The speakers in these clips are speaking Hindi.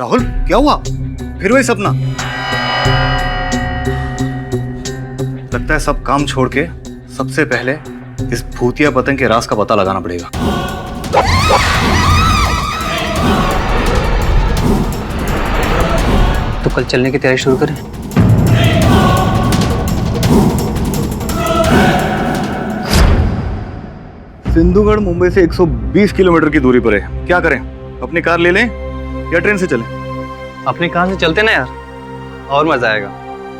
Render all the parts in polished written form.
राहुल क्या हुआ? फिर वही सपना? लगता है सब काम छोड़ के सबसे पहले इस भूतिया पतंग के राज का पता लगाना पड़ेगा। तो कल चलने की तैयारी शुरू करें। सिंधुगढ़ मुंबई से 120 किलोमीटर की दूरी पर है। क्या करें? अपनी कार ले लें या ट्रेन से चलें? अपनी कार से चलते ना यार, और मजा आएगा।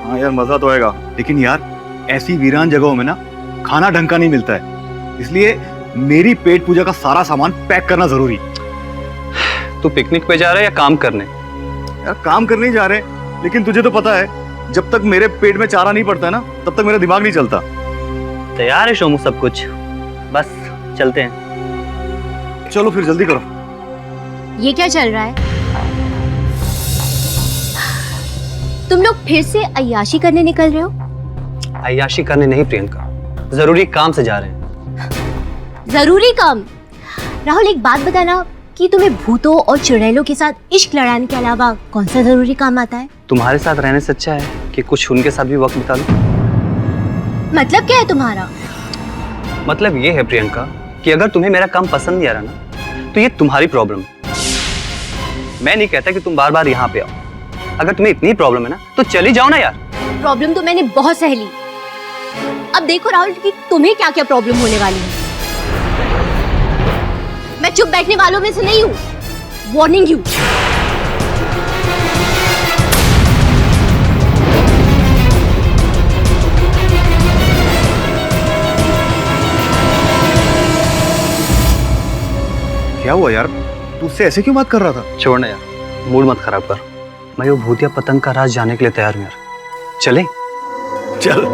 हाँ यार मजा तो आएगा, लेकिन यार ऐसी वीरान जगहों में ना खाना ढंग का नहीं मिलता है, इसलिए मेरी पेट पूजा का सारा सामान पैक करना जरूरी। तू पिकनिक पे जा रहा है या काम करने? यार काम करने ही जा रहे हैं, लेकिन तुझे तो पता है जब तक मेरे पेट में चारा नहीं पड़ता है ना तब तक मेरा दिमाग नहीं चलता। तैयार है शोमू सब कुछ, बस चलते हैं। चलो फिर जल्दी करो। ये क्या चल रहा है? तुम लोग फिर से अय्याशी करने निकल रहे हो? अय्याशी करने नहीं प्रियंका, जरूरी काम से जा रहे हैं। जरूरी काम? राहुल एक बात बताना कि तुम्हें भूतों और चुड़ैलों के साथ इश्क लड़ाने के अलावा कौन सा जरूरी काम आता है? तुम्हारे साथ रहने से अच्छा है कि कुछ उनके साथ भी वक्त बिता लो। मतलब क्या है तुम्हारा? मतलब ये है प्रियंका कि अगर तुम्हें मेरा काम पसंद नहीं आ रहा ना तो ये तुम्हारी प्रॉब्लम है। मैं नहीं कहता कि तुम बार बार यहाँ पे आओ। अगर तुम्हें इतनी प्रॉब्लम है ना तो चली जाओ ना यार। प्रॉब्लम तो मैंने बहुत सह ली। अब देखो राहुल कि तुम्हें क्या क्या प्रॉब्लम होने वाली है। मैं चुप बैठने वालों में से नहीं हूँ। Warning you. क्या हुआ यार? तू उससे ऐसे क्यों बात कर रहा था? छोड़ना यार, मूड मत खराब कर। मैं वो भूतिया पतंग का राज जानने के लिए तैयार हूँ यार। चले? चल।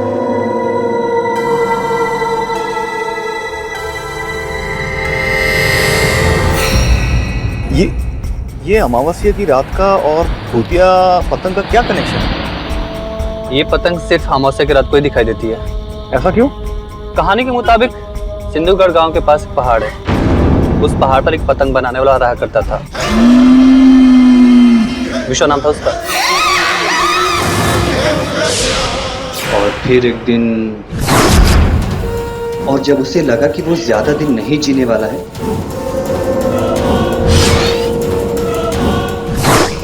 ये अमावस्या की रात का और भूतिया पतंग का क्या कनेक्शन है? ये पतंग सिर्फ अमावस्या की रात को ही दिखाई देती है। ऐसा क्यों? कहानी के मुताबिक सिंधुगढ़ गांव के पास एक पहाड़ है। उस पहाड़ पर एक पतंग बनाने वाला रहा करता था। विश्व नाम था उसका। और फिर एक दिन, और जब उसे लगा कि वो ज्यादा दिन नहीं जीने वाला है,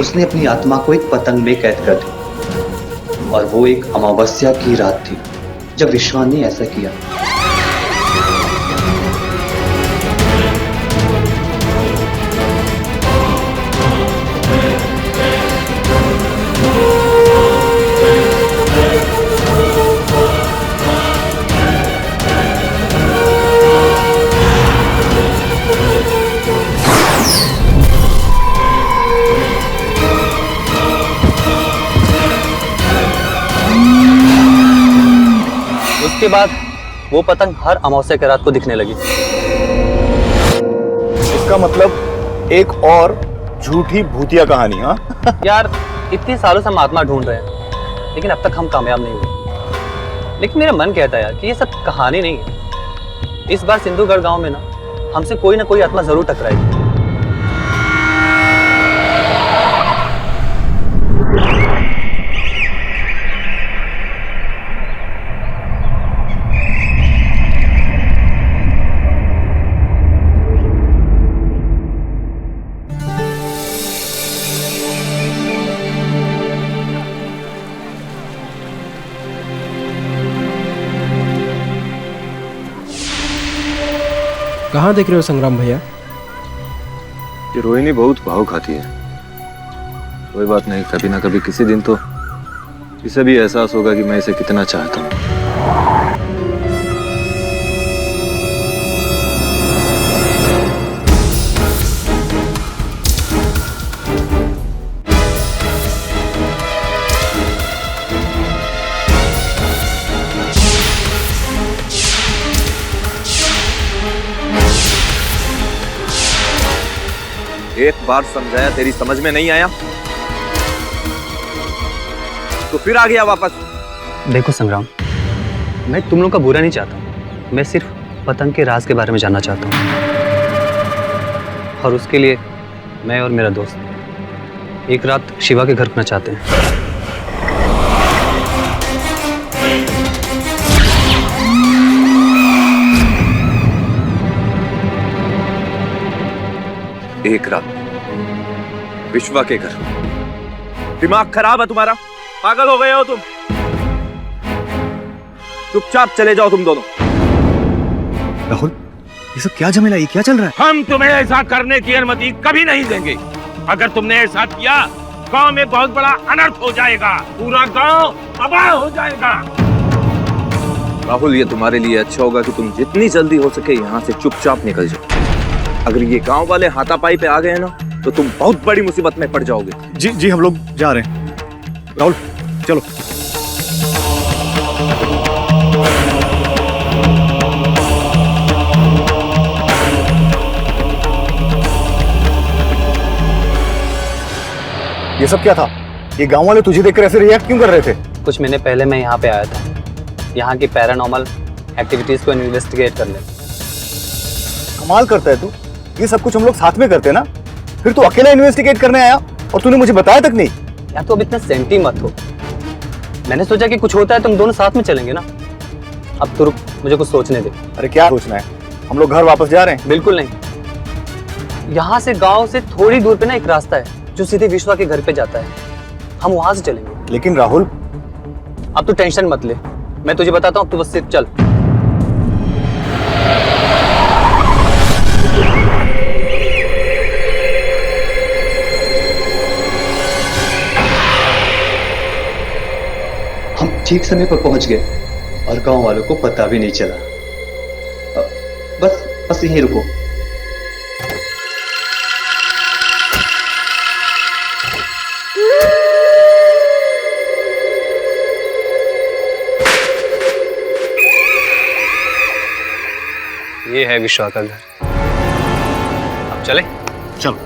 उसने अपनी आत्मा को एक पतंग में कैद कर दी। और वो एक अमावस्या की रात थी जब विश्वा ने ऐसा किया। उसके बाद वो पतंग हर अमावस्या की रात को दिखने लगी। इसका मतलब एक और झूठी भूतिया कहानी। हाँ यार इतने सालों से हम आत्मा ढूंढ रहे हैं, लेकिन अब तक हम कामयाब नहीं हुए। लेकिन मेरा मन कहता है यार कि ये सब कहानी नहीं है। इस बार सिंधुगढ़ गांव में ना हमसे कोई ना कोई आत्मा जरूर टकराएगी। कहाँ देख रहे हो संग्राम भैया? ये रोहिणी बहुत भाव खाती है। कोई बात नहीं, कभी ना कभी किसी दिन तो इसे भी एहसास होगा कि मैं इसे कितना चाहता हूँ। एक बार समझाया, तेरी समझ में नहीं आया तो फिर आ गया वापस। देखो संग्राम, मैं तुम लोग का बुरा नहीं चाहता हूँ। मैं सिर्फ पतंग के राज के बारे में जानना चाहता हूँ, और उसके लिए मैं और मेरा दोस्त एक रात शिवा के घर रुकना चाहते हैं। एक रात विश्वा के घर? दिमाग खराब है तुम्हारा? पागल हो गए हो तुम? चुपचाप चले जाओ तुम दोनों। राहुल, ये सब क्या झमेला, ये क्या चल रहा है? हम तुम्हें ऐसा करने की अनुमति कभी नहीं देंगे। अगर तुमने ऐसा किया, गांव में बहुत बड़ा अनर्थ हो जाएगा, पूरा गांव तबाह हो जाएगा। राहुल, ये तुम्हारे लिए अच्छा होगा कि तुम जितनी जल्दी हो सके यहाँ से चुपचाप निकल जाओ। अगर ये गांव वाले हाथापाई पे आ गए ना, तो तुम बहुत बड़ी मुसीबत में पड़ जाओगे। जी जी, हम लोग जा रहे हैं। राहुल चलो। ये सब क्या था? ये गांव वाले तुझे देखकर ऐसे रिएक्ट क्यों कर रहे थे? कुछ महीने पहले मैं यहाँ पे आया था, यहाँ की पैरानॉर्मल एक्टिविटीज को इन्वेस्टिगेट करने। कमाल करता है तू, ये सब कुछ हम लोग साथ में करते हैं ना, फिर तू अकेला इन्वेस्टिगेट करने आया और तूने मुझे बताया तक नहीं। यार तो अब इतना सेंटी मत हो। मैंने सोचा कि कुछ होता है तुम दोनों साथ में चलेंगे ना। अब तो रुक, मुझे कुछ सोचने दे। अरे क्या सोचना है, हम लोग घर वापस जा रहे हैं। बिल्कुल नहीं, यहाँ से गांव से थोड़ी दूर पे ना एक रास्ता है जो सीधे विश्वा के घर पे जाता है, हम वहां से चलेंगे। लेकिन राहुल, अब तू टेंशन मत ले, मैं तुझे बताता हूँ, अब तू बस सिर्फ चल। हम ठीक समय पर पहुंच गए और गांव वालों को पता भी नहीं चला। बस यहीं रुको। ये है विश्वा का घर, अब चले। चलो।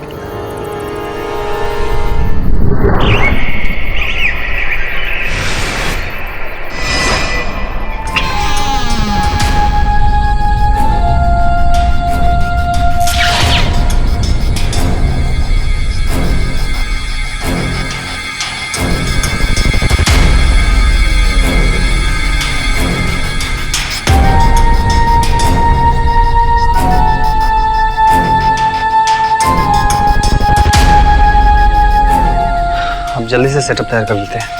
जल्दी से सेटअप तैयार कर लेते हैं।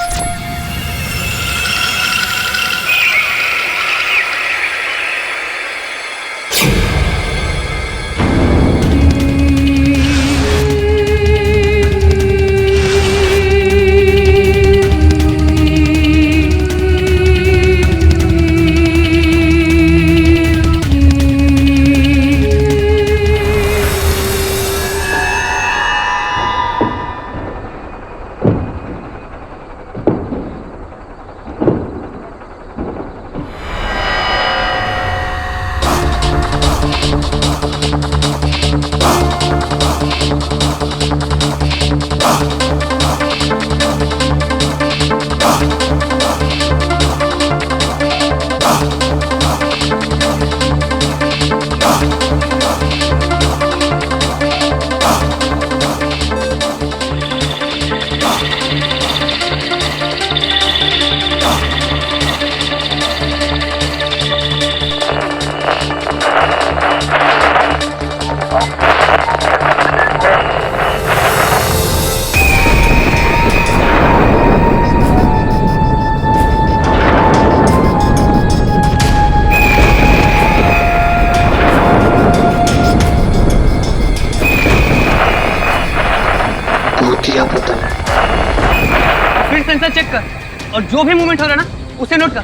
फिर सेंसर चेक कर और जो भी मूवमेंट हो रहा है ना उसे नोट कर।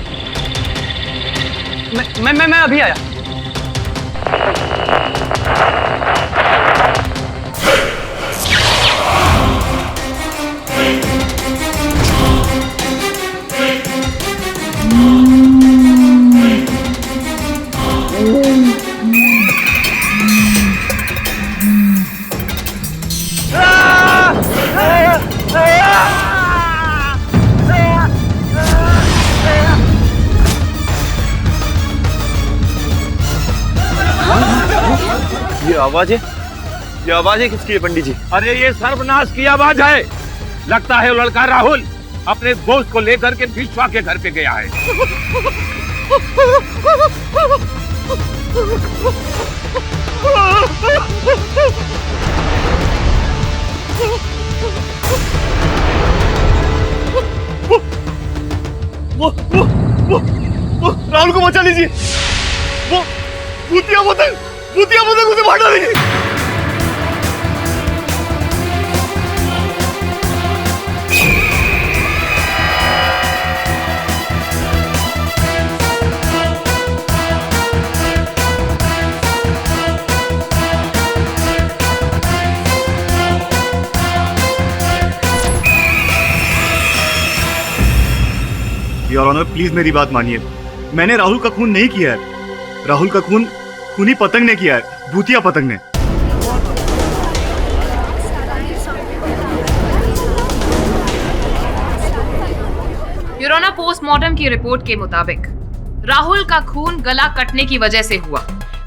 मैं अभी आया। ये आवाज है किसकी है पंडित जी? अरे ये सर्वनाश की आवाज है। लगता है वो लड़का राहुल अपने दोस्त को लेकर के विश्वा के घर पे गया है। वो राहुल को बचा लीजिए। वो भूतिया पतंग उसे मार डालेगी। योर ऑनर, प्लीज मेरी बात मानिए। मैंने राहुल का खून नहीं किया है। राहुल का खून खूनी पतंग ने किया है, भूतिया पतंग ने। योर ऑनर, पोस्टमार्टम की रिपोर्ट के मुताबिक राहुल का खून गला कटने की वजह से हुआ।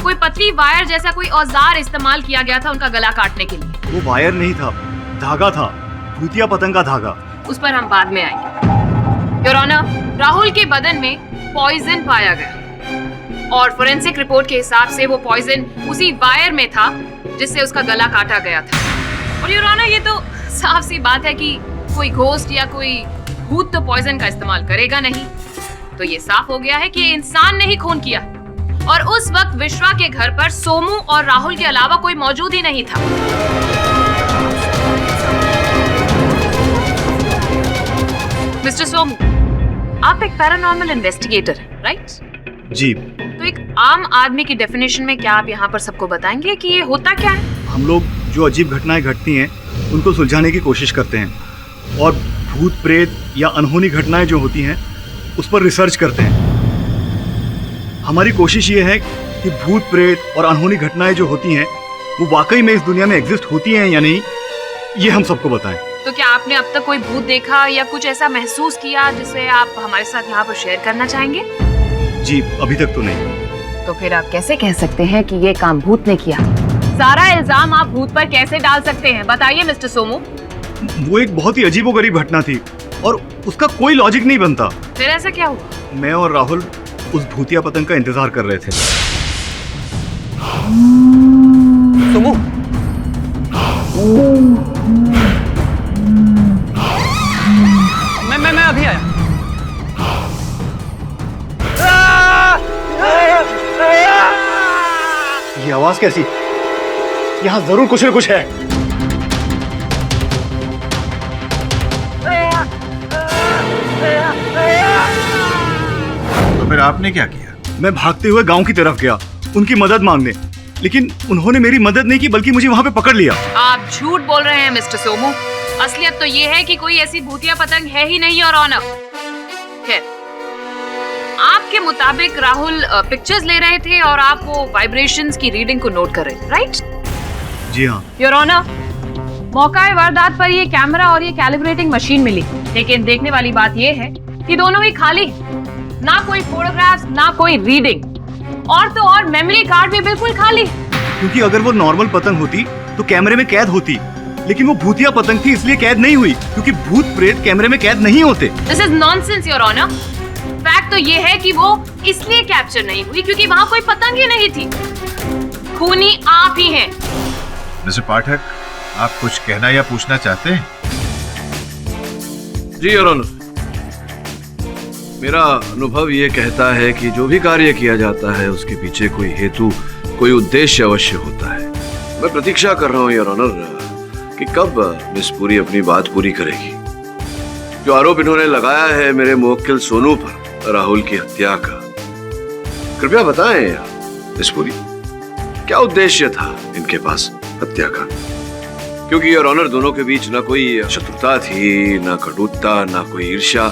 कोई पतली वायर जैसा कोई औजार इस्तेमाल किया गया था उनका गला काटने के लिए। वो वायर नहीं था, धागा था, भूतिया पतंग का धागा। उस पर हम बाद में आएंगे। योर ऑनर, राहुल के बदन में पॉइजन पाया गया और फोरेंसिक रिपोर्ट के हिसाब से वो पॉइजन उसी वायर में था जिससे उसका गला काटा गया था। और योर ऑनर, ये तो साफ सी बात है कि कोई घोस्ट या कोई भूत तो पॉइजन का इस्तेमाल करेगा नहीं। तो ये साफ हो गया है कि ये इंसान ने ही खून किया। और उस वक्त विश्वा के घर पर सोमू और राहुल के अलावा कोई मौजूद ही नहीं था। मिस्टर सोमू, आप एक पैरानॉर्मल इन्वेस्टिगेटर हैं, राइट? जी। तो एक आम आदमी की डेफिनेशन में क्या आप यहाँ पर सबको बताएंगे कि ये होता क्या है? हम लोग जो अजीब घटनाएं घटती हैं उनको सुलझाने की कोशिश करते हैं और भूत प्रेत या अनहोनी घटनाएं जो होती हैं उस पर रिसर्च करते हैं। हमारी कोशिश ये है कि भूत प्रेत और अनहोनी घटनाएं जो होती हैं वो वाकई में इस दुनिया में एग्जिस्ट होती हैं या नहीं, ये हम सबको बताएं। तो क्या आपने अब तक कोई भूत देखा या कुछ ऐसा महसूस किया जिसे आप हमारे साथ यहाँ पर शेयर करना चाहेंगे? जी, अभी तक तो नहीं। तो फिर आप कैसे कह सकते हैं कि ये काम भूत ने किया? सारा इल्जाम आप भूत पर कैसे डाल सकते हैं? बताइए मिस्टर सोमू। वो एक बहुत ही अजीबोगरीब घटना थी और उसका कोई लॉजिक नहीं बनता। फिर ऐसा क्या हुआ? मैं और राहुल उस भूतिया पतंग का इंतजार कर रहे थे। सोमू, मैं अभी आया। ये आवाज कैसी? यहाँ जरूर कुछ न कुछ है। तो फिर आपने क्या किया? मैं भागते हुए गांव की तरफ गया उनकी मदद मांगने, लेकिन उन्होंने मेरी मदद नहीं की बल्कि मुझे वहां पे पकड़ लिया। आप झूठ बोल रहे हैं मिस्टर सोमू। असलियत तो ये है कि कोई ऐसी भूतिया पतंग है ही नहीं। और ऑनर, खैर, आपके मुताबिक राहुल पिक्चर्स ले रहे थे और आप वो वाइब्रेशंस की रीडिंग को नोट कर रहे थे, राइट? जी हाँ। योर ऑनर, मौका वारदात पर ये कैमरा और ये कैलिब्रेटिंग मशीन मिली, लेकिन देखने वाली बात ये है कि दोनों ही खाली, ना कोई फोटोग्राफ्स ना कोई रीडिंग, और तो और मेमोरी कार्ड भी बिल्कुल खाली। क्योंकि अगर वो नॉर्मल पतंग होती तो कैमरे में कैद होती, लेकिन वो भूतिया पतंग थी इसलिए कैद नहीं हुई, क्योंकि भूत प्रेत कैमरे में कैद नहीं होते। This is nonsense your honour. Fact तो ये है कि वो इसलिए कैप्चर नहीं हुई क्योंकि वहाँ कोई पतंग ही नहीं थी। खूनी आप ही हैं। मिस्टर पाठक, आप कुछ कहना या पूछना चाहते हैं? जी योर ऑनर, मेरा अनुभव ये कहता है कि जो भी कार्य किया जाता है उसके पीछे कोई हेतु, कोई उद्देश्य अवश्य होता है। मैं प्रतीक्षा कर रहा हूँ योर ऑनर कि कब मिस पुरी अपनी बात पूरी करेगी। जो आरोप इन्होंने लगाया है मेरे मुवक्किल सोनू पर राहुल की हत्या का, कृपया बताएं मिस पुरी, क्या उद्देश्य था इनके पास हत्या का? क्योंकि योर ऑनर दोनों के बीच ना कोई शत्रुता थी, ना कटुता, ना कोई ईर्ष्या।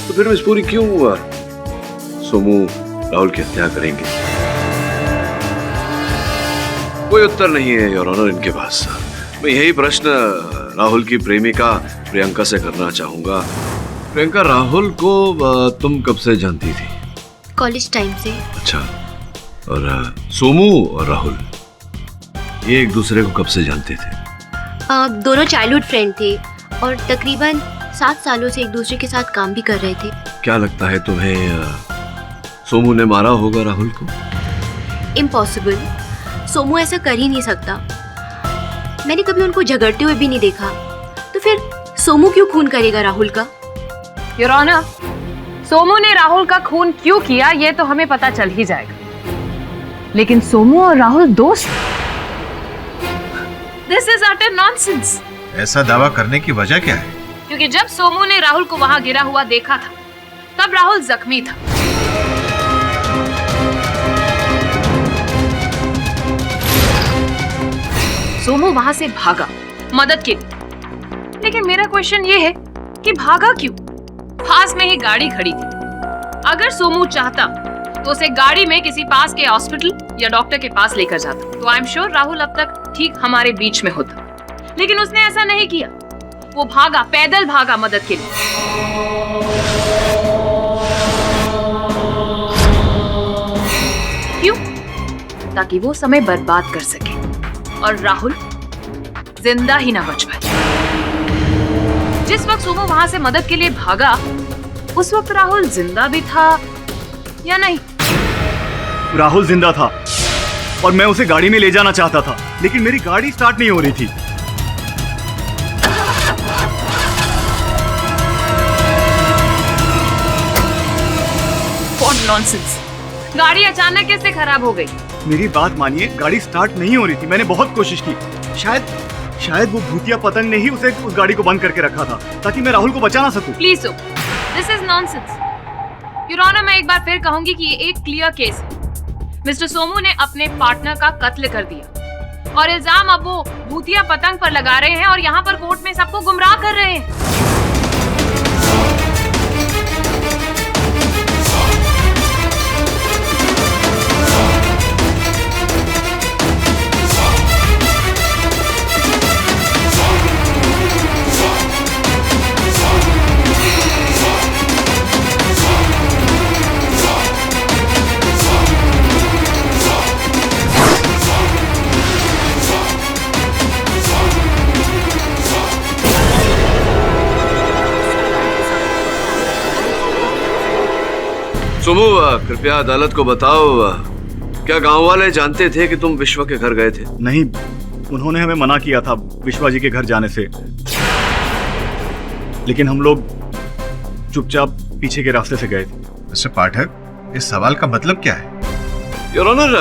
तो फिर मिस पुरी क्यों सोमू राहुल की हत्या करेंगे? कोई उत्तर नहीं है योर ऑनर इनके पास। मैं यही प्रश्न राहुल की प्रेमिका प्रियंका से करना चाहूंगा। प्रियंका, राहुल को तुम कब से जानती थी? कॉलेज टाइम से। अच्छा, और सोमू और राहुल ये एक दूसरे को कब से जानते थे? दोनों चाइल्डहुड फ्रेंड थे और तकरीबन 7 सालों से एक दूसरे के साथ काम भी कर रहे थे। क्या लगता है तुम्हें सोमू ने मारा होगा राहुल को? इम्पॉसिबल, सोमू ऐसा कर ही नहीं सकता। मैंने कभी उनको झगड़ते हुए भी नहीं देखा, तो फिर सोमू क्यों खून करेगा राहुल का? योर ऑनर, सोमू ने राहुल का खून क्यों किया ये तो हमें पता चल ही जाएगा, लेकिन सोमू और राहुल दोस्त? This is utter nonsense. ऐसा दावा करने की वजह क्या है? क्योंकि जब सोमू ने राहुल को वहां गिरा हुआ देखा था, तब राहुल जख्मी था। सोमू वहां से भागा मदद के लिए, लेकिन मेरा क्वेश्चन ये है कि भागा क्यों? पास में ही गाड़ी खड़ी थी। अगर सोमू चाहता तो उसे गाड़ी में किसी पास के हॉस्पिटल या डॉक्टर के पास लेकर जाता, तो आई एम श्योर राहुल अब तक ठीक हमारे बीच में होता। लेकिन उसने ऐसा नहीं किया, वो भागा, पैदल भागा मदद के लिए। क्यों? ताकि वो समय बर्बाद कर सके और राहुल जिंदा ही ना बच पाए। जिस वक्त सोमू वहां से मदद के लिए भागा, उस वक्त राहुल जिंदा भी था या नहीं? राहुल जिंदा था और मैं उसे गाड़ी में ले जाना चाहता था, लेकिन मेरी गाड़ी स्टार्ट नहीं हो रही थी। What nonsense! गाड़ी अचानक कैसे खराब हो गई? मेरी बात मानिए, गाड़ी स्टार्ट नहीं हो रही थी। मैंने बहुत कोशिश की। शायद वो भूतिया पतंग ने ही उस गाड़ी को बंद करके रखा था ताकि मैं राहुल को बचा ना सकूं। Please so, this is nonsense. Your honour, मैं एक बार फिर कहूंगी कि ये एक क्लियर केस है। मिस्टर सोमू ने अपने पार्टनर का कत्ल कर दिया और इल्जाम अब वो भूतिया पतंग पर लगा रहे हैं और यहाँ पर कोर्ट में सबको गुमराह कर रहे हैं। सोमू, कृपया अदालत को बताओ, क्या गांव वाले जानते थे कि तुम विश्वा के घर गए थे? नहीं, उन्होंने हमें मना किया था विश्वा जी के घर जाने से, लेकिन हम लोग चुपचाप पीछे के रास्ते से गए थे। मिस्टर पाठक, इस सवाल का मतलब क्या है? योर ऑनर,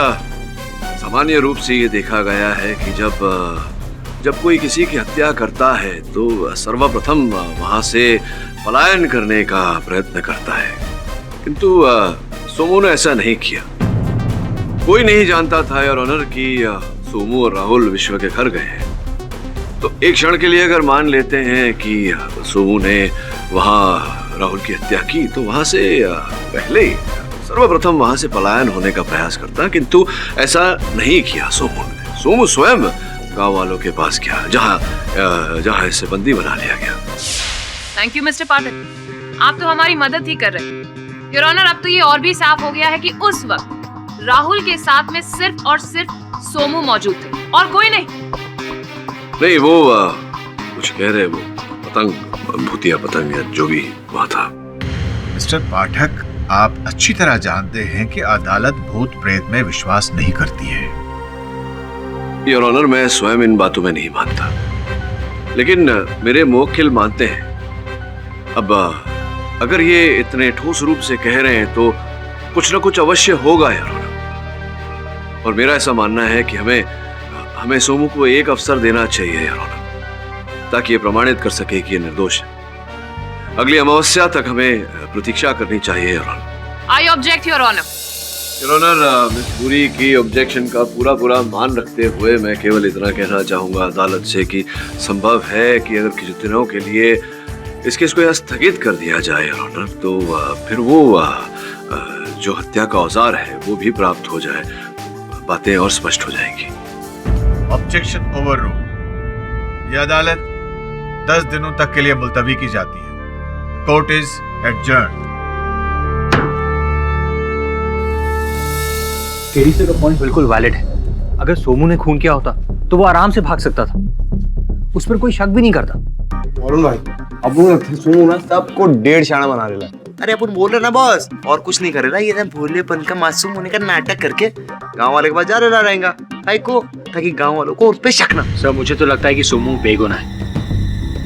सामान्य रूप से ये देखा गया है कि जब कोई किसी की हत्या करता है तो सर्वप्रथम वहां से पलायन करने का प्रयत्न करता है, किंतु सोमू ने ऐसा नहीं किया। कोई नहीं जानता था योर ऑनर कि सोमू और राहुल विश्व के घर गए हैं। तो एक क्षण के लिए अगर मान लेते हैं कि सोमू ने वहां राहुल की हत्या की, तो वहां से पहले ही सर्वप्रथम वहां से पलायन होने का प्रयास करता, किंतु ऐसा नहीं किया सोमू ने। सोमू स्वयं गांव वालों के पास गया, जहां इसे बंदी बना लिया गया। थैंक यू मिस्टर पाठक, आप तो हमारी मदद ही कर रहे हैं। योर ऑनर, अब तो ये और भी साफ हो गया है कि उस वक्त राहुल के साथ में सिर्फ और सिर्फ सोमू मौजूद थे और कोई नहीं। नहीं, वो कुछ कह रहे, वो पतंग, भूतिया पतंग या जो भी वहां था। मिस्टर पाठक, आप अच्छी तरह जानते हैं कि अदालत भूत प्रेत में विश्वास नहीं करती है। योर ऑनर, मैं स्वयं इन बातों में नहीं मानता, लेकिन मेरे मुवक्किल मानते हैं। अब अगर ये इतने ठोस रूप से कह रहे हैं तो कुछ ना कुछ अवश्य होगा योर ऑनर, और मेरा ऐसा मानना है कि हमें सोमू को एक अवसर देना चाहिए योर ऑनर, ताकि ये प्रमाणित कर सके कि ये निर्दोष है। अगली अमावस्या तक हमें प्रतीक्षा करनी चाहिए your honour. I object your honour. Your honour, miss Puri की ऑब्जेक्शन का पूरा मान रखते हुए मैं केवल इतना कहना चाहूंगा अदालत से कि संभव है कि अगर कुछ दिनों के लिए इस केस को स्थगित कर दिया जाए योर ऑनर, तो फिर वो जो हत्या का औजार है वो भी प्राप्त हो जाए, बातें और स्पष्ट हो जाएंगी। Objection over rule. यह अदालत 10 दिनों तक के लिए मुलतवी की जाती है। Court is adjourned. केडी से का पॉइंट बिल्कुल वैलिड है। अगर सोमू ने खून किया होता तो वो आराम से भाग सकता था, उस पर कोई शक भी नहीं करता। वरुण भाई अब सुनो ना सबको 1.5 शाना बना रहे ला। अरे अपन बोल रहे ना बॉस, और कुछ नहीं करे ना, ये ना भोलेपन का मासूम होने का नाटक करके गांव वाले के पास जा रहा रहेगा को, ताकि गांव वालों को उस पे शक ना। सर मुझे तो लगता है कि सोमू बेगुनाह है,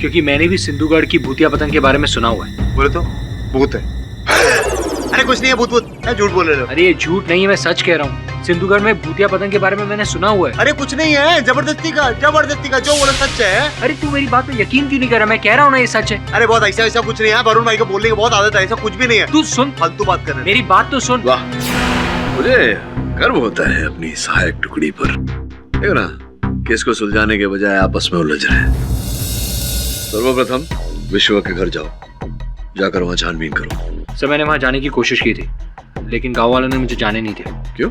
क्योंकि मैंने भी सिंधुगढ़ की भूतिया पतंग के बारे में सुना हुआ है। बोले तो भूत है। अरे कुछ नहीं है, भूत झूठ बोल रहे हो। अरे ये झूठ नहीं है, मैं सच कह रहा हूँ। सिंधुगढ़ में भूतिया पतंग के बारे में मैंने सुना हुआ है। अरे कुछ नहीं है, जबरदस्ती का जो बोला सच है। अरे तू मेरी बात पे यकीन क्यों नहीं कर रहा? मैं कह रहा हूँ ना ये सच है। अरे बहुत ऐसा कुछ नहीं है, वरुण भाई को बोलने की बहुत आदत है, ऐसा कुछ भी नहीं है। तू सुन, फालतू बात कर रहे। मेरी बात तो सुन। वाह, मुझे गर्व होता है अपनी सहायक टुकड़ी पर। देखो ना, केस को सुलझाने के बजाय आपस में उलझ रहे हैं। सर्वप्रथम विश्व के घर जाओ, जाकर वहां छानबीन करो। सर मैंने वहां जाने की कोशिश की थी, लेकिन गांव वालों ने मुझे जाने नहीं दिया। क्यों?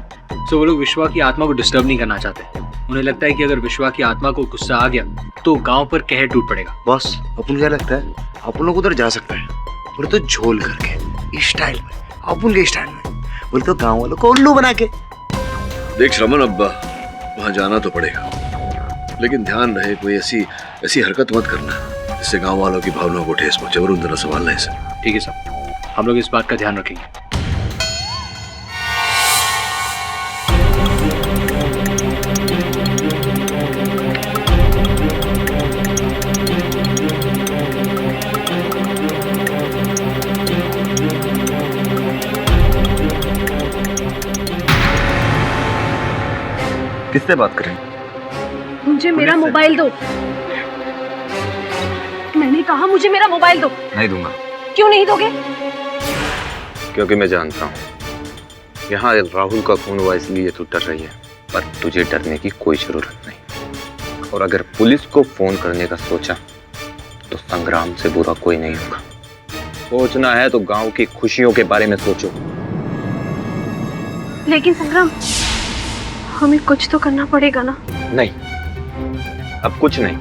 सो वो लोग विश्वा की आत्मा को डिस्टर्ब नहीं करना चाहते। उन्हें लगता है कि अगर विश्वा की आत्मा को गुस्सा आ गया तो गांव पर कहर टूट पड़ेगा। बॉस अपन क्या लगता है, अपन लोग उधर जा सकता है, बोले तो झोल करके इस स्टाइल में, अपन के स्टाइल में, बोले तो गांव वालों को उल्लू बना के। देख श्रमण अब्बा, वहां जाना तो पड़ेगा, लेकिन ध्यान रहे कोई ऐसी हरकत मत करना जिससे गांव वालों की भावनाओं को ठेस पहुंचे। और जरा संभालना है इसे। ठीक है साहब, हम लोग इस बात का ध्यान रखेंगे। किससे बात करें? मुझे मेरा मोबाइल दो। मैंने कहा मुझे मेरा मोबाइल दो। नहीं दूंगा। क्यों नहीं दोगे? क्योंकि मैं जानता हूँ यहाँ राहुल का खून हुआ इसलिए तू डर रही है, पर तुझे डरने की कोई जरूरत नहीं। और अगर पुलिस को फोन करने का सोचा तो संग्राम से बुरा कोई नहीं होगा। सोचना है तो गांव की खुशियों के बारे में सोचो। लेकिन संग्राम, हमें कुछ तो करना पड़ेगा ना। नहीं, अब कुछ नहीं।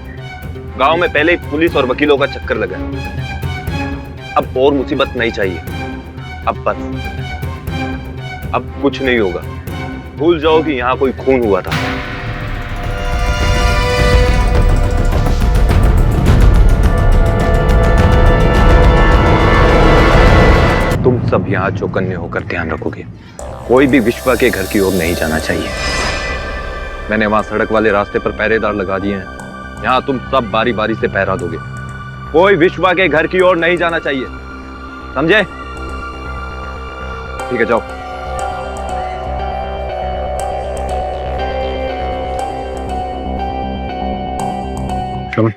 गांव में पहले ही पुलिस और वकीलों का चक्कर लगा है। अब और मुसीबत नहीं चाहिए। अब बस, अब कुछ नहीं होगा। भूल जाओ कि यहां कोई खून हुआ था। तुम सब यहां चौकन्ने होकर ध्यान रखोगे। कोई भी विश्वा के घर की ओर नहीं जाना चाहिए। मैंने वहां सड़क वाले रास्ते पर पहरेदार लगा दिए हैं। यहाँ तुम सब बारी बारी से पहरा दोगे। कोई विश्वा के घर की ओर नहीं जाना चाहिए, समझे? ठीक है, जाओ। श्रवण,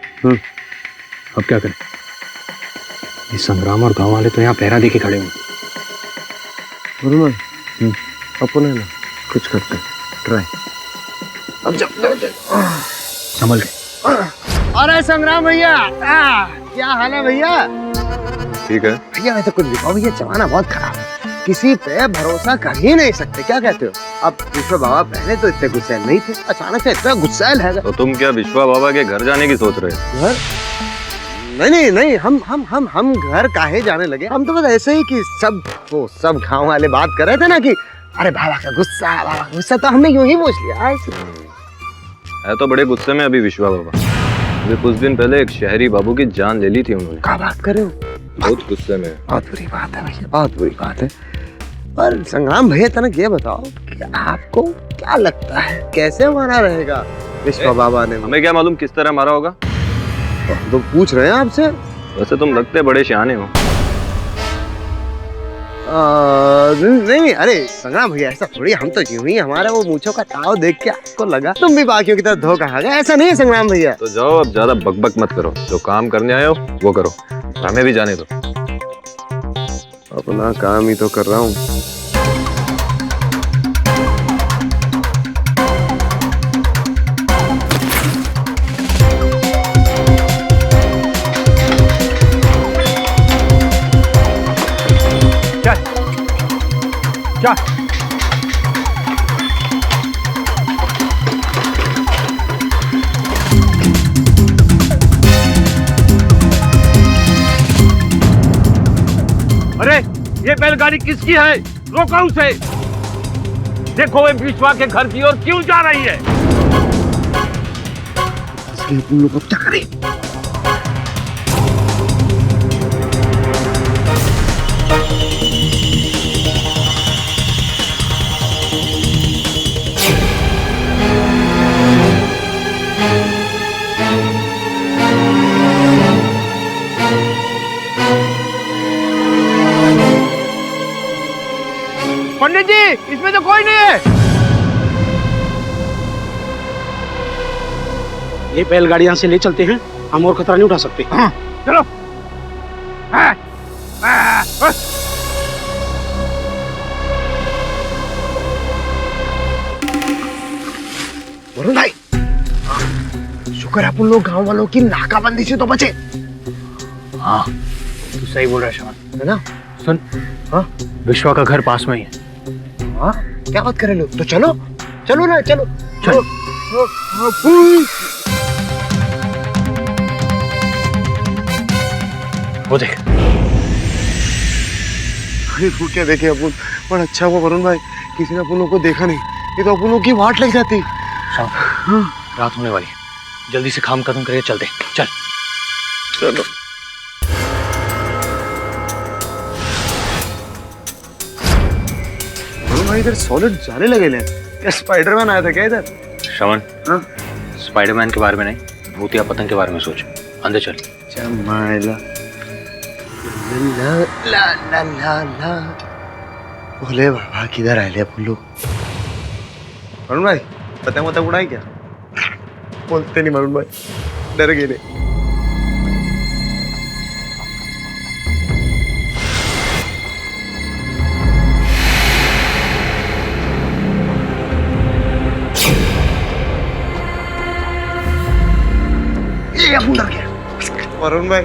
अब क्या करें? ये संग्राम और गांव वाले तो यहाँ पहरा देके खड़े हुए। अपन है ना, कुछ करते हैं, ट्राई। अब संभल के। अरे संग्राम भैया, क्या हाल है भैया? ठीक है भैया, मैं तो कुछ दिखाओ भैया, जमाना बहुत खराब है, किसी पे भरोसा कर ही नहीं सकते। क्या कहते हो? अब विश्वा बाबा पहले तो इतने गुस्सैल नहीं थे, अचानक से इतना गुस्सैल है। तो तुम क्या विश्वा बाबा के घर जाने की सोच रहे हो? घर? नहीं, हम घर काहे जाने लगे? हम तो बस ऐसे ही कि सब गाँव वाले बात कर रहे थे ना कि अरे बाबा का गुस्सा, तो हमने यूं ही पूछ लिया। है तो बड़े गुस्से में अभी विश्वा बाबा। अभी कुछ दिन पहले एक शहरी बाबू की जान ले ली थी उन्होंने। क्या बात कर रहे हो? बहुत गुस्से में। बहुत बुरी बात है भैया, बहुत बुरी बात है। पर संग्राम भैया, तनक ये बताओ कि आपको क्या लगता है कैसे मारा रहेगा विश्वा बाबा ने? हमें क्या मालूम किस तरह मारा होगा, तो पूछ रहे हैं आपसे। वैसे तुम लगते बड़े शयाने हो। नहीं, अरे संग्राम भैया, ऐसा थोड़ी, हम तो यूं ही, हमारा वो मूंछों का ताव देख के आपको लगा तुम भी बाकियों की तरह धोखा खा गए। ऐसा नहीं है संग्राम भैया। तो जाओ, अब ज्यादा बकबक मत करो। जो काम करने आए हो वो करो, हमें भी जाने दो। अपना काम ही तो कर रहा हूँ। क्या? अरे ये बैलगाड़ी किसकी है? रोको उसे। देखो, वे विश्वा के घर की ओर क्यों जा रही है? इसलिए अपन लोग अब क्या करें? पंडित जी, इसमें तो कोई नहीं है। ये बैलगाड़ी यहाँ से ले चलते हैं, हम और खतरा नहीं उठा सकते। हाँ, चलो। वरुण भाई, शुक्र है अपन लोग गांव वालों की नाकाबंदी से तो बचे। हाँ, तू सही बोल रहा है श्रवण, है ना? सुन, हाँ, विश्वा का घर पास में ही है। हाँ, क्या बात कर रहे लोग? तो चलो, चलो ना, चलो। चलो। वो देख। अरे वो क्या देखे अपन, बड़ा अच्छा हुआ वरुण भाई, किसी ने अपन लोग को देखा नहीं, ये तो अपन लोग की वाट लग जाती। हाँ, रात होने वाली है, जल्दी से काम खत्म करके चलते। चल चलो। भाई इधर सॉलिड जाने लगे ले। क्या स्पाइडरमैन आया था क्या इधर? श्रवण, स्पाइडरमैन के बारे में नहीं, भूतिया पतंग के बारे में सोच। अंदर चल। चमाइला ला ला ला ला ला। बोले बाबा किधर आए ले अपन लोग? वरुण भाई, पतंग वतंग उड़ाई क्या? बोलते नहीं वरुण भाई, डर गए। वरुण भाई,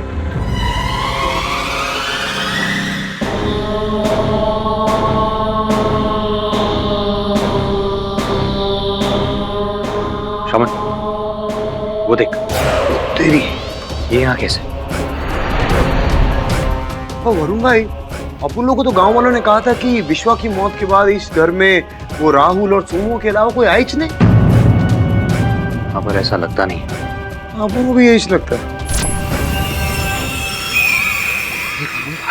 श्रवण, वो देख। तेरी ये यहाँ कैसे? वरुण भाई, अपन लोगों को तो गांव वालों ने कहा था कि विश्वा की मौत के बाद इस घर में वो राहुल और सोमू के अलावा कोई आइच नहीं। हाँ, पर ऐसा लगता नहीं। अपन को भी यही लगता है।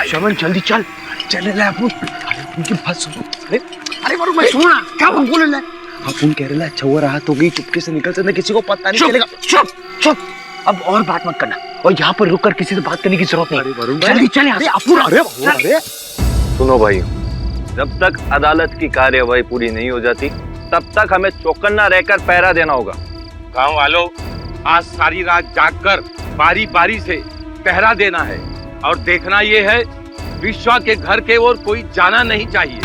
श्रवण जल्दी चल, चले ले अपन। उनकी बात सुनो। अरे वरुण भाई सुनो ना, क्या अपन बोल रहे? अपन कह रहे अच्छा हुआ राहत हो गई, चुपके से निकल सकते, किसी को पता नहीं चलेगा। चुप चुप, अब और बात मत करना, और यहाँ पर रुककर किसी से बात करने की जरूरत नहीं। जल्दी चल यहाँ से। अरे सुनो भाई, जब तक अदालत की कार्यवाही पूरी नहीं हो जाती तब तक हमें चौकन्ना रहकर पहरा देना होगा। गांव वालों, आज सारी रात जागकर बारी बारी से पहरा देना है और देखना ये है विश्वा के घर के ओर कोई जाना नहीं चाहिए।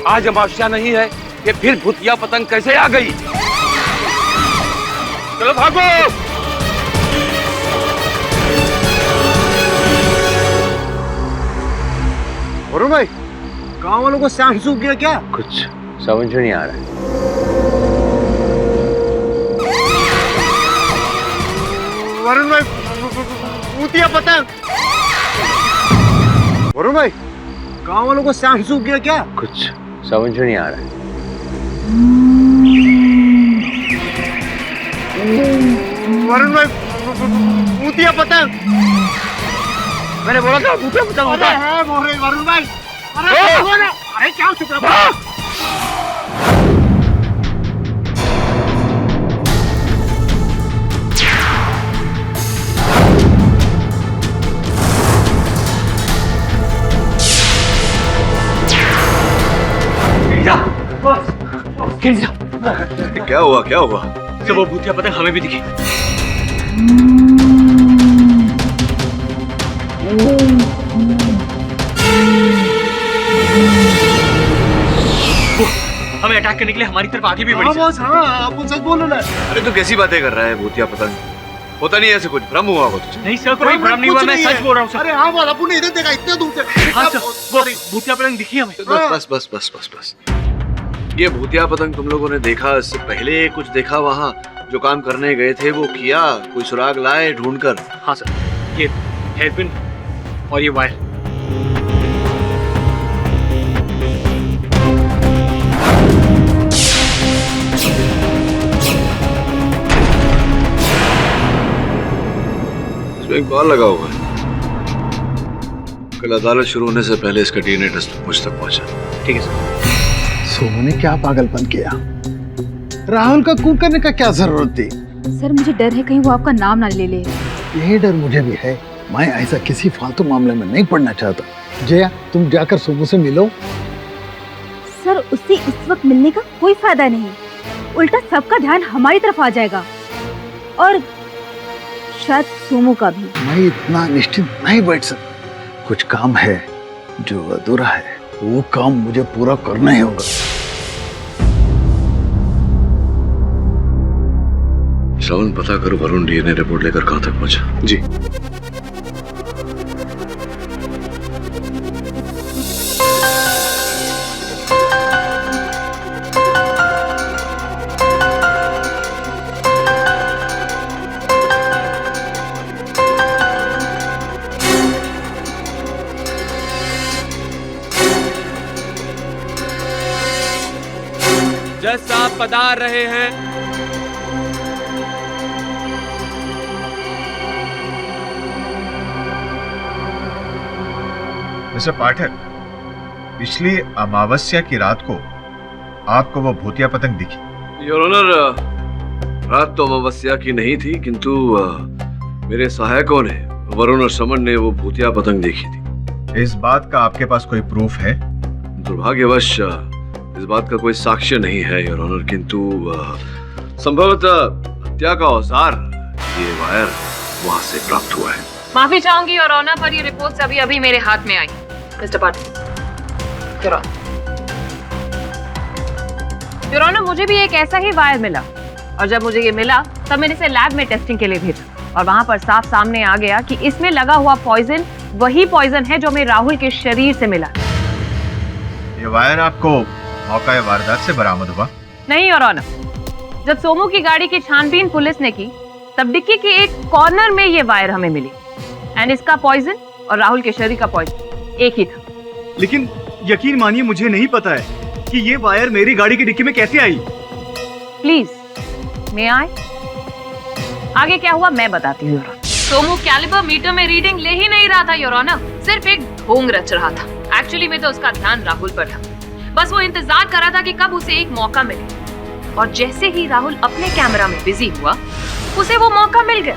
आज अमावस्या नहीं है कि फिर भूतिया पतंग कैसे आ गई? चलो भागो। वरुण भाई, गांव वालों को सांप सूख गया क्या? कुछ समझ नहीं आ रहा है। वरुण भाई, भूतिया पतंग। वरुण भाई, गांव वालों को सांप सूख गया क्या? कुछ समझ नहीं आ रहा है। वरुण भाई, भूतिया पतंग। मैंने बोला था भूतिया पतंग होता है। वरुण भाई, अरे क्या चुप रहा? क्या हुआ, क्या हुआ? जब वो भूतिया पतंग हमें भी दिखी। हमें अटैक करने के लिए हमारी तरफ आगे भी बढ़ी। आप सच बोलो ना। अरे तू कैसी बातें कर रहा है? भूतिया पतंग होता नहीं, ऐसे कुछ भ्रम हुआ हो तुझे? नहीं सर, कोई भ्रम नहीं हुआ, मैं सच बोल रहा हूँ। अरे हाँ, अपन ने इधर देखा, इतने दूर से। हाँ सर, वो भूतिया पतंग दिखी हमें। बस बस बस बस बस। ये भूतिया पतंग तुम लोगों ने देखा, इससे पहले कुछ देखा वहाँ जो काम करने गए थे वो किया? कोई सुराग लाए ढूंढकर? हाँ सर, ये हेयरपिन और ये वायर। इसमें एक बाल लगा हुआ है। कल अदालत शुरू होने से पहले इसका डीएनए टेस्ट मुझ तक पहुंचा। ठीक है सर। सोमू ने क्या पागलपन किया? राहुल का खून करने का क्या जरूरत थी? सर मुझे डर है कहीं वो आपका नाम ना ले ले। यही डर मुझे भी है। मैं ऐसा किसी फालतू मामले में नहीं पड़ना चाहता। जया, तुम जाकर सोमू से मिलो। सर उससे इस वक्त मिलने का कोई फायदा नहीं, उल्टा सबका ध्यान हमारी तरफ आ जाएगा और शायद सोमू का भी। मैं इतना निश्चिंत नहीं बैठ सकता। कुछ काम है जो अधूरा है, वो काम मुझे पूरा करना ही होगा। श्रवण, पता करो वरुण डीएनए रिपोर्ट लेकर कहां तक पहुंचा। जी। जज साहब पधार रहे हैं। मिस्टर पाठक, पिछली अमावस्या की रात को आपको वो भूतिया पतंग दिखी? योर ऑनर, रात तो अमावस्या की नहीं थी, किंतु मेरे सहायकों ने, वरुण और समन ने वो भूतिया पतंग देखी थी। इस बात का आपके पास कोई प्रूफ है? दुर्भाग्यवश इस बात का कोई साक्ष्य नहीं है योर ऑनर, किंतु संभवतः हत्या का औजार, ये वायर वहां से प्राप्त हुआ है। माफी चाहूंगी और ऑनर, पर ये रिपोर्ट अभी अभी मेरे हाथ में आई। मिस्टर पाठक, योर ऑनर, मुझे भी एक ऐसा ही वायर मिला और जब मुझे ये मिला तब मैंने इसे लैब में टेस्टिंग के लिए भेजा और वहां पर साफ सामने आ गया कि इसमें लगा हुआ पॉइजन वही पॉइजन है जो हमें राहुल के शरीर से मिला। ये वायर आपको मौका वारदात से बरामद हुआ? नहीं योर ऑनर, जब सोमू की गाड़ी की छानबीन पुलिस ने की तब डिक्की के एक कॉर्नर में ये वायर हमें मिली एंड इसका पॉइजन और राहुल के शरीर का पॉइजन एक ही था। लेकिन यकीन मानिए, मुझे नहीं पता है कि ये वायर मेरी गाड़ी की डिक्की में कैसे आई। प्लीज मैं आए, आगे क्या हुआ मैं बताती हूँ। सोमू कैलिबर मीटर में रीडिंग ले ही नहीं रहा था योर ऑनर, सिर्फ एक ढोंग रच रहा था। एक्चुअली में तो उसका ध्यान राहुल पर था, बस वो इंतजार कर रहा था कि कब उसे एक मौका मिले और जैसे ही राहुल अपने कैमरा में बिजी हुआ उसे वो मौका मिल गया।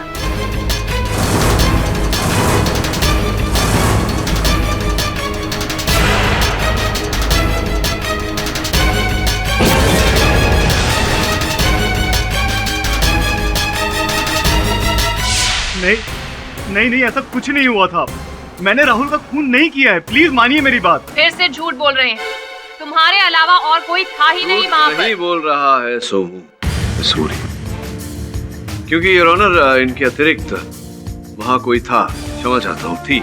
नहीं, ऐसा कुछ नहीं हुआ था। मैंने राहुल का खून नहीं किया है, प्लीज मानिए मेरी बात। फिर से झूठ बोल रहे हैं, तुम्हारे अलावा और कोई था ही नहीं वहाँ पर। नहीं बोल रहा है सोमू, सॉरी, क्योंकि योर ऑनर इनके अतिरिक्त वहाँ कोई था, क्षमा चाहता हूँ, थी।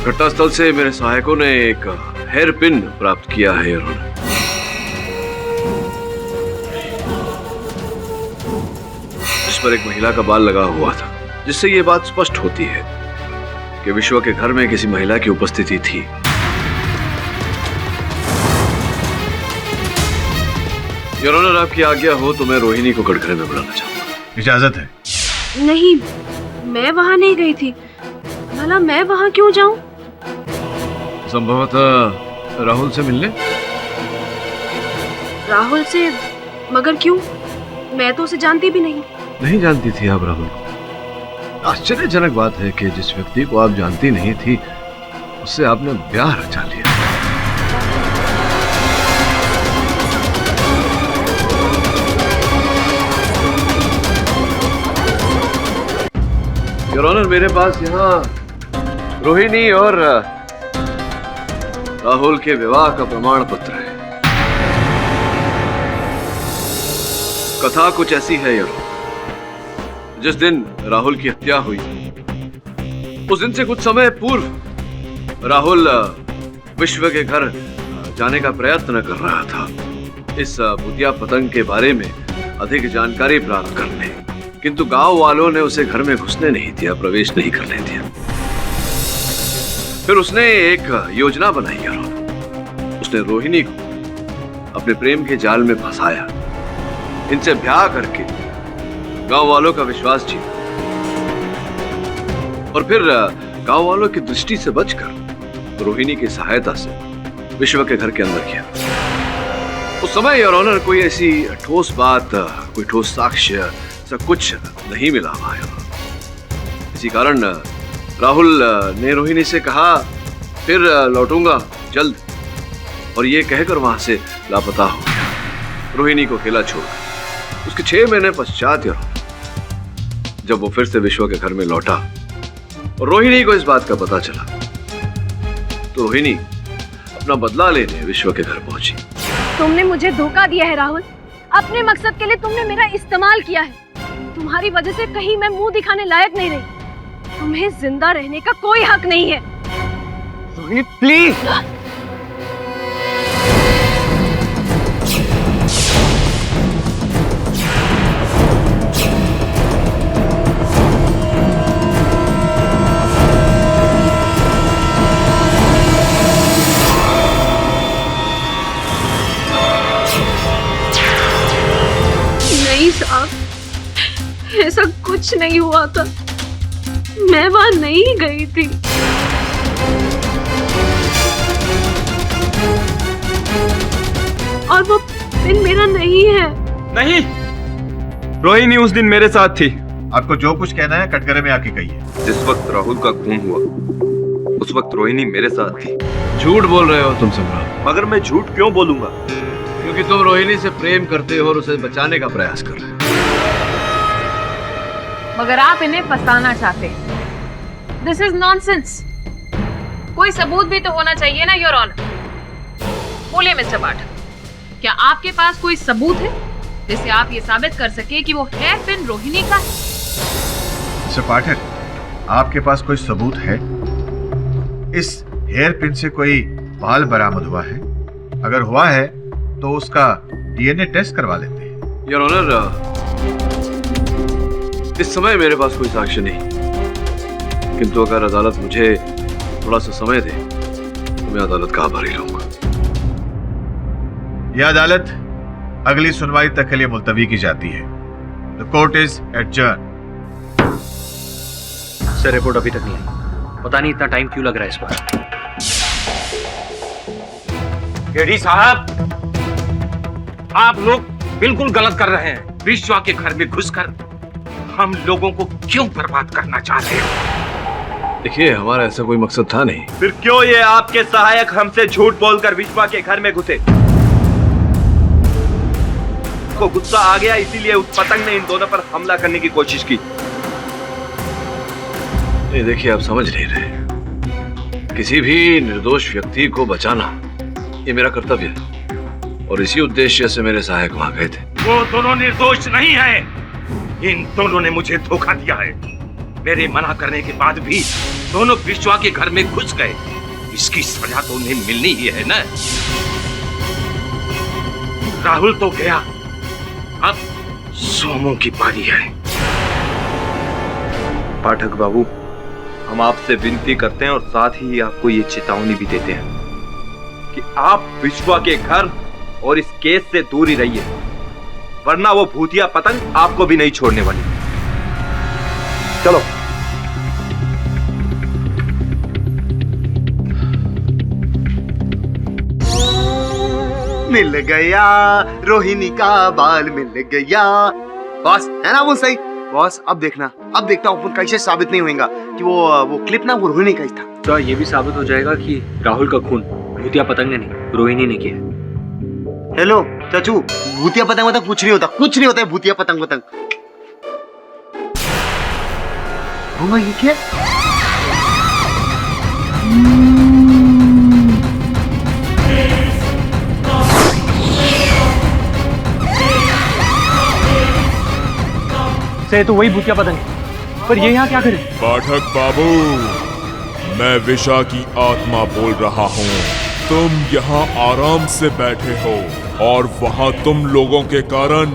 घटनास्थल से मेरे सहायकों ने एक हेयर पिन प्राप्त किया है योर ऑनर। जिस पर एक महिला का बाल लगा हुआ था, जिससे ये बात स्पष्ट होती है कि विश्वा के घर में किसी महिला की उपस्थिति थी। योर ऑनर, आपकी आज्ञा हो तो मैं रोहिणी को कटघरे में बुलाना चाहूंगा। इजाजत है? नहीं, मैं वहां नहीं गई थी। भला मैं वहां क्यों जाऊं? संभवतः राहुल से मिलने। राहुल से? मगर क्यों? मैं तो उसे जानती भी नहीं जानती थी आप राहुल को? आश्चर्यजनक बात है कि जिस व्यक्ति को आप जानती नहीं थी उससे आपने ब्याह रचा लिया। योर ऑनर, मेरे पास यहाँ रोहिणी और राहुल के विवाह का प्रमाण पत्र है। कथा कुछ ऐसी है योर ऑनर, जिस दिन राहुल की हत्या हुई उस दिन से कुछ समय पूर्व राहुल विश्व के घर जाने का प्रयत्न कर रहा था इस भूतिया पतंग के बारे में अधिक जानकारी प्राप्त करने, किंतु गांव वालों ने उसे घर में घुसने नहीं दिया, प्रवेश नहीं करने दिया। फिर उसने एक योजना बनाई यार, उसने रोहिणी को अपने प्रेम के जाल में फंसाया, इनसे ब्याह करके गांव वालों का विश्वास जीता और फिर गांव वालों की दृष्टि से बचकर रोहिणी की सहायता से विश्व के घर के अंदर किया। उस समय योर ऑनर कोई ऐसी ठोस बात, कोई ठोस साक्ष्य सब कुछ नहीं मिला वहां। इसी कारण राहुल ने रोहिणी से कहा फिर लौटूंगा जल्द, और ये कहकर वहां से लापता हो गया रोहिणी को अकेला छोड़कर। उसके 6 महीने पश्चात योर ऑनर जब वो फिर से विश्व के घर में लौटा और रोहिणी को इस बात का पता चला तो रोहिणी अपना बदला लेने विश्व के घर पहुंची। तुमने मुझे धोखा दिया है राहुल। अपने मकसद के लिए तुमने मेरा इस्तेमाल किया है। तुम्हारी वजह से कहीं मैं मुंह दिखाने लायक नहीं रही। तुम्हें जिंदा रहने का कोई हक नहीं है। रोहिणी प्लीज। नहीं साहब, ऐसा कुछ नहीं हुआ था। मैं वहां नहीं गई थी। और वो दिन मेरा नहीं है। नहीं, रोहिणी उस दिन मेरे साथ थी। आपको जो कुछ कहना है कटघरे में आके कहिए। जिस वक्त राहुल का खून हुआ उस वक्त रोहिणी मेरे साथ थी। झूठ बोल रहे हो तुम सम्राट। मगर मैं झूठ क्यों बोलूंगा? क्योंकि तुम रोहिणी से प्रेम करते हो और उसे बचाने का प्रयास कर रहे हो। मगर आप इन्हें फंसाना चाहते हैं। This is nonsense. कोई सबूत भी तो होना चाहिए ना योर ऑनर। बोलिए मिस्टर पाठक, क्या आपके पास कोई सबूत है जिससे आप ये साबित कर सके कि वो हेयर पिन रोहिणी का है? मिस्टर पाठक, आपके पास कोई सबूत है? इस हेयर पिन से कोई बाल बरामद हुआ है? अगर हुआ है तो उसका डीएनए टेस्ट करवा लेते हैं। योर ऑनर, इस समय मेरे पास कोई साक्ष्य नहीं, किंतु अगर अदालत मुझे थोड़ा सा समय दे तो मैं अदालत का आभारी रहूंगा। यह अदालत अगली सुनवाई तक के लिए मुलतवी की जाती है। The court is adjourn. Sir, report अभी तक नहीं आई। पता नहीं इतना टाइम क्यों लग रहा है इस बार। केडी साहब, आप लोग बिल्कुल गलत कर रहे हैं। विश्वा के घर में घुसकर हम लोगों को क्यों बर्बाद करना चाह रहे हैं? देखिए, हमारा ऐसा कोई मकसद था नहीं। फिर क्यों ये आपके सहायक हमसे झूठ बोलकर विश्वा के घर में घुसे? को गुस्सा आ गया इसीलिए उस पतंग ने इन दोनों पर हमला करने की कोशिश की। नहीं, देखिए, आप समझ नहीं रहे। किसी भी निर्दोष व्यक्ति को बचाना ये मेरा कर्तव्य है और इसी उद्देश्य से मेरे सहायक वहां गए थे। वो दोनों निर्दोष नहीं है। इन दोनों ने मुझे धोखा दिया है। मेरे मना करने के बाद भी दोनों विश्वा के घर में घुस गए। इसकी सजा तो उन्हें मिलनी ही है ना। राहुल तो गया, अब सोमू की बारी है। पाठक बाबू, हम आपसे विनती करते हैं और साथ ही आपको ये चेतावनी भी देते हैं कि आप विश्वा के घर और इस केस से दूर ही रहिए, वरना वो भूतिया पतंग आपको भी नहीं छोड़ने वाली। चलो। मिल गया रोहिणी का बाल मिल गया। बॉस है ना वो सही? बॉस अब देखना, अब देखता हूँ कैसे साबित नहीं होगा कि वो क्लिप ना वो रोहिणी का ही था। तो ये भी साबित हो जाएगा कि राहुल का खून भूतिया पतंग ने नहीं, रोहिणी ने किया। हेलो चाचू, भूतिया पतंग वतंग कुछ नहीं होता, कुछ नहीं होता है भूतिया पतंग वतंग। ये क्या? से तो वही भूतिया पतंग है, पर ये यहाँ क्या करे? पाठक बाबू, मैं विशा की आत्मा बोल रहा हूँ। तुम यहाँ आराम से बैठे हो और वहाँ तुम लोगों के कारण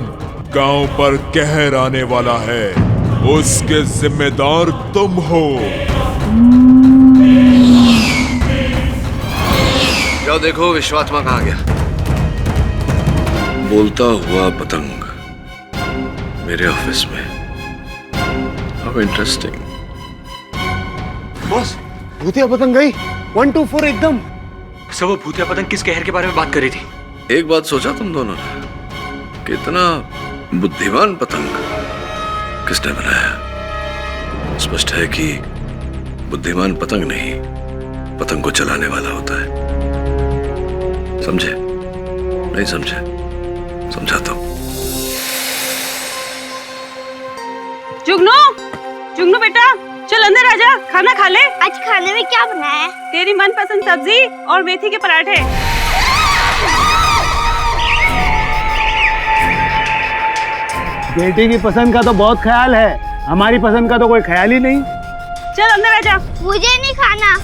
गांव पर कहर आने वाला है, उसके जिम्मेदार तुम हो। जाओ देखो विश्वात्मा कहाँ गया। बोलता हुआ पतंग मेरे ऑफिस में। How interesting. बॉस, भूतिया पतंग गई 1 2 4 एकदम। सर वो भूतिया पतंग किस कहर के बारे में बात कर रही थी? एक बात सोचा तुम दोनों ने, कितना बुद्धिमान पतंग किसने बनाया? स्पष्ट है कि बुद्धिमान पतंग नहीं, पतंग को चलाने वाला होता है। समझे? नहीं समझे? समझाता हूं। जुगनू, जुगनू बेटा, चल अंदर आजा, खाना खा ले। आज खाने में क्या बनाया है? तेरी मनपसंद सब्जी और मेथी के पराठे। बेटी की पसंद का तो बहुत ख्याल है, हमारी पसंद का तो कोई ख्याल ही नहीं। चल अंदर आजा। मुझे नहीं खाना।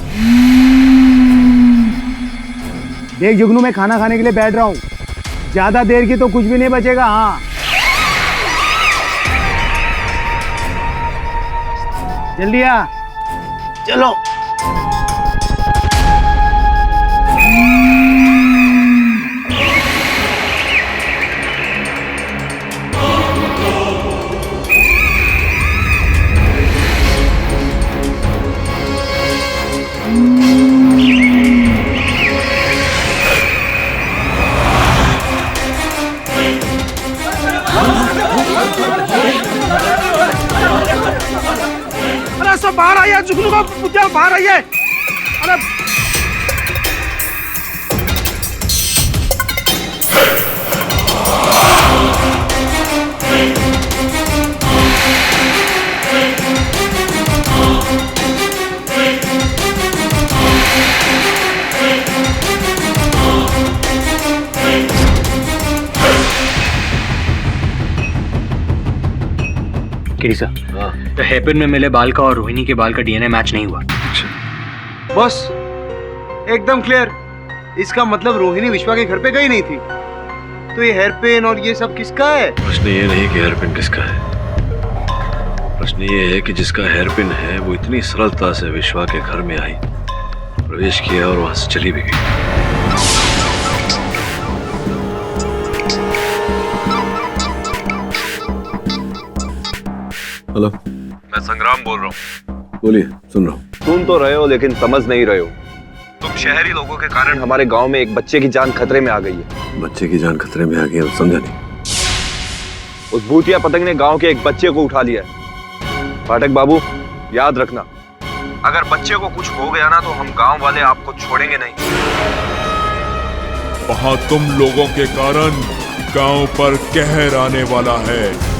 देख जुगनू, मैं खाना खाने के लिए बैठ रहा हूँ, ज्यादा देर की तो कुछ भी नहीं बचेगा। हाँ जल्दी आ, चलो। अरे सब बाहर आइए, जुगनू का पुतिया बाहर आइए। अरे किरीसा, तो हेयरपिन में मिले बाल का और रोहिणी के बाल का डीएनए मैच नहीं हुआ। बॉस, एकदम क्लियर। इसका मतलब रोहिणी विश्वा के घर पे गई नहीं थी। तो ये हेयर पिन और ये सब किसका है? प्रश्न ये नहीं कि हेयर पिन किसका है, प्रश्न ये है कि जिसका हेयर पिन है वो इतनी सरलता से विश्वा के घर में आई, प्रवेश किया और वहां से चली भी गई। हेलो, मैं संग्राम बोल रहा हूँ। बोलिए, सुन रहा हूँ। सुन तो रहे हो लेकिन समझ नहीं रहे हो। तुम शहरी लोगों के कारण हमारे गांव में एक बच्चे की जान खतरे में आ गई है। बच्चे की जान खतरे में आ गई है, समझा नहीं। उस भूतिया पतंग ने गांव के एक बच्चे को उठा लिया है। पाठक बाबू, याद रखना, अगर बच्चे को कुछ हो गया ना तो हम गांव वाले आपको छोड़ेंगे नहीं। वहां तुम लोगों के कारण गांव पर कहर आने वाला है।